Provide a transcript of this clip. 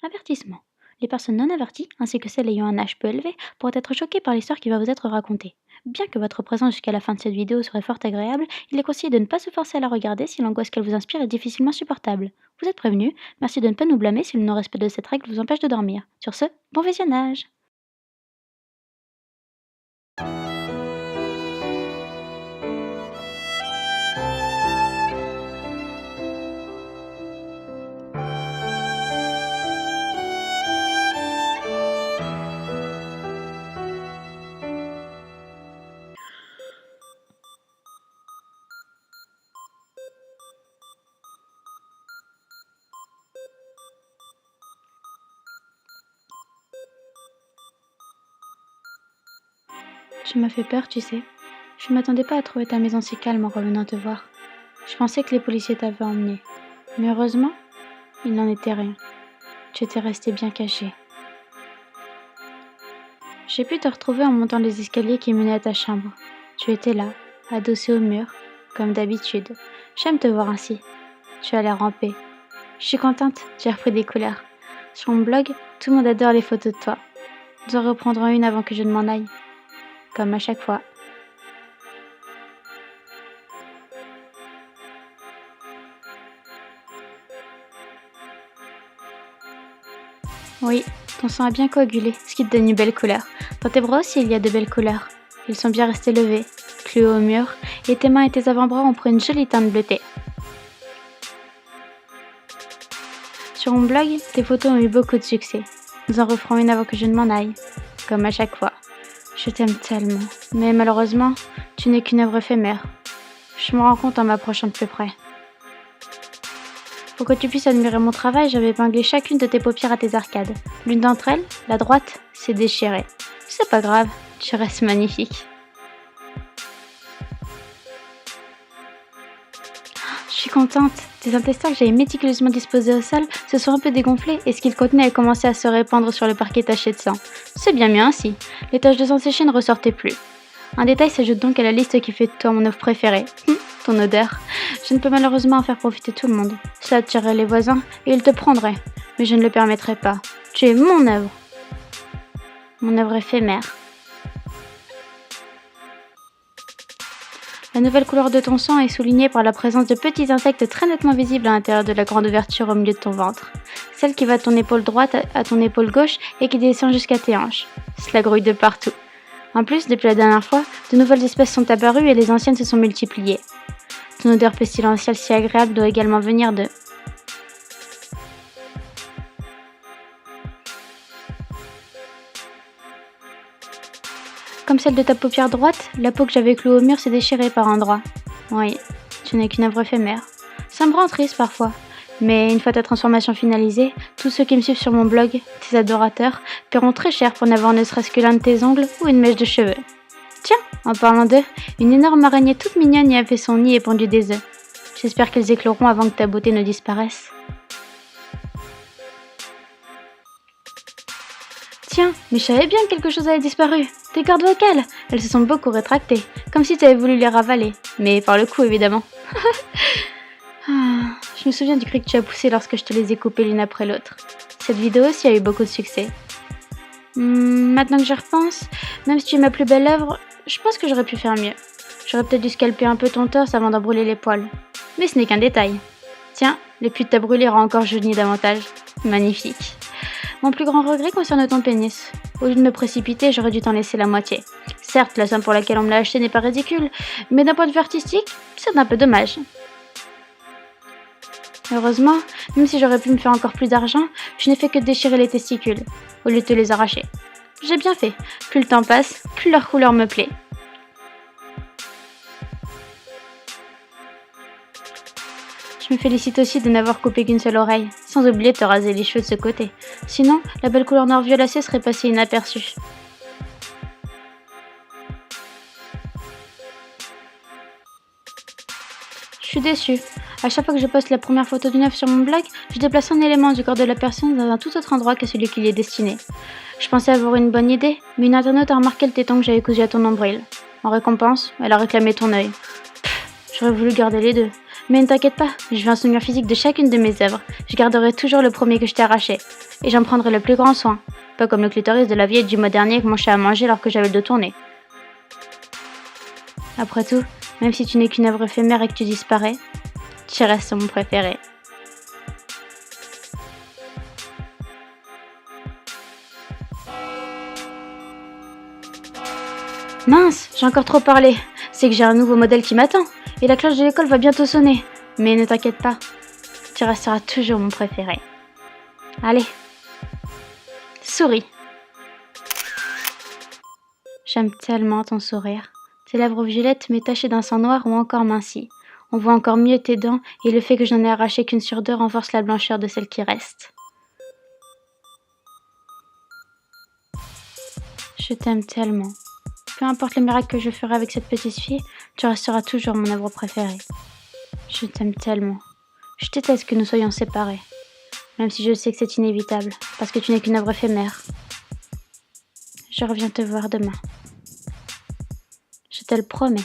Avertissement. Les personnes non averties, ainsi que celles ayant un âge peu élevé, pourraient être choquées par l'histoire qui va vous être racontée. Bien que votre présence jusqu'à la fin de cette vidéo serait fort agréable, il est conseillé de ne pas se forcer à la regarder si l'angoisse qu'elle vous inspire est difficilement supportable. Vous êtes prévenu, merci de ne pas nous blâmer si le non-respect de cette règle vous empêche de dormir. Sur ce, bon visionnage. Tu m'as fait peur, tu sais. Je ne m'attendais pas à trouver ta maison si calme en revenant te voir. Je pensais que les policiers t'avaient emmené. Mais heureusement, il n'en était rien. Tu étais resté bien caché. J'ai pu te retrouver en montant les escaliers qui menaient à ta chambre. Tu étais là, adossé au mur, comme d'habitude. J'aime te voir ainsi. Tu as l'air en paix. Je suis contente, tu as repris des couleurs. Sur mon blog, tout le monde adore les photos de toi. Nous en reprendrons une avant que je ne m'en aille. Comme à chaque fois. Oui, ton sang a bien coagulé, ce qui te donne une belle couleur. Dans tes bras aussi, il y a de belles couleurs. Ils sont bien restés levés, cloués au mur, et tes mains et tes avant-bras ont pris une jolie teinte bleutée. Sur mon blog, tes photos ont eu beaucoup de succès. Nous en referons une avant que je ne m'en aille. Comme à chaque fois. Je t'aime tellement. Mais malheureusement, tu n'es qu'une œuvre éphémère. Je me rends compte en m'approchant de plus près. Pour que tu puisses admirer mon travail, j'avais épinglé chacune de tes paupières à tes arcades. L'une d'entre elles, la droite, s'est déchirée. C'est pas grave, tu restes magnifique. Je suis contente. Tes intestins que j'avais méticuleusement disposés au sol se sont un peu dégonflés et ce qu'ils contenaient a commencé à se répandre sur le parquet taché de sang. C'est bien mieux ainsi. Les taches de sang séchées ne ressortaient plus. Un détail s'ajoute donc à la liste qui fait de toi mon œuvre préférée. Ton odeur. Je ne peux malheureusement en faire profiter tout le monde. Cela attirerait les voisins et ils te prendraient. Mais je ne le permettrai pas. Tu es mon œuvre. Mon œuvre éphémère. La nouvelle couleur de ton sang est soulignée par la présence de petits insectes très nettement visibles à l'intérieur de la grande ouverture au milieu de ton ventre. Celle qui va de ton épaule droite à ton épaule gauche et qui descend jusqu'à tes hanches. Cela grouille de partout. En plus, depuis la dernière fois, de nouvelles espèces sont apparues et les anciennes se sont multipliées. Ton odeur pestilentielle si agréable doit également venir de... Comme celle de ta paupière droite, la peau que j'avais clouée au mur s'est déchirée par endroits. Oui, tu n'es qu'une œuvre éphémère. Ça me rend triste parfois. Mais une fois ta transformation finalisée, tous ceux qui me suivent sur mon blog, tes adorateurs, paieront très cher pour n'avoir ne serait-ce que l'un de tes ongles ou une mèche de cheveux. Tiens, en parlant d'eux, une énorme araignée toute mignonne y a fait son nid et pondu des œufs. J'espère qu'elles écloront avant que ta beauté ne disparaisse. Tiens, mais je savais bien que quelque chose avait disparu. Tes cordes vocales, elles se sont beaucoup rétractées, comme si tu avais voulu les ravaler. Mais par le coup, évidemment. Je me souviens du cri que tu as poussé lorsque je te les ai coupées l'une après l'autre. Cette vidéo aussi a eu beaucoup de succès. Maintenant que j'y repense, même si tu es ma plus belle œuvre, je pense que j'aurais pu faire mieux. J'aurais peut-être dû scalper un peu ton torse avant d'en brûler les poils. Mais ce n'est qu'un détail. Tiens, les putes t'as brûlé rend encore jauni davantage. Magnifique. Mon plus grand regret concerne ton pénis. Au lieu de me précipiter, j'aurais dû t'en laisser la moitié. Certes, la somme pour laquelle on me l'a acheté n'est pas ridicule, mais d'un point de vue artistique, c'est un peu dommage. Heureusement, même si j'aurais pu me faire encore plus d'argent, je n'ai fait que déchirer les testicules, au lieu de te les arracher. J'ai bien fait. Plus le temps passe, plus leur couleur me plaît. Je me félicite aussi de n'avoir coupé qu'une seule oreille, sans oublier de te raser les cheveux de ce côté. Sinon, la belle couleur noir violacée serait passée inaperçue. Je suis déçue. À chaque fois que je poste la première photo d'une œuvre sur mon blog, je déplace un élément du corps de la personne dans un tout autre endroit que celui qui lui est destiné. Je pensais avoir une bonne idée, mais une internaute a remarqué le téton que j'avais cousu à ton nombril. En récompense, elle a réclamé ton œil. J'aurais voulu garder les deux, Mais ne t'inquiète pas, je veux un souvenir physique de chacune de mes œuvres. Je garderai toujours le premier que je t'ai arraché. Et j'en prendrai le plus grand soin. Pas comme le clitoris de la vieille du mois dernier que mon chat a mangé alors que j'avais le dos tourné. Après tout, même si tu n'es qu'une œuvre éphémère et que tu disparais, tu restes mon préféré. Mince, j'ai encore trop parlé. C'est que j'ai un nouveau modèle qui m'attend. Et la cloche de l'école va bientôt sonner. Mais ne t'inquiète pas, tu resteras toujours mon préféré. Allez, souris. J'aime tellement ton sourire. Tes lèvres violettes mais tachées d'un sang noir ont encore minci. On voit encore mieux tes dents et le fait que je n'en ai arraché qu'une sur deux renforce la blancheur de celle qui reste. Je t'aime tellement. Peu importe les miracles que je ferai avec cette petite fille, tu resteras toujours mon œuvre préférée. Je t'aime tellement. Je déteste que nous soyons séparés. Même si je sais que c'est inévitable, parce que tu n'es qu'une œuvre éphémère. Je reviens te voir demain. Je te le promets.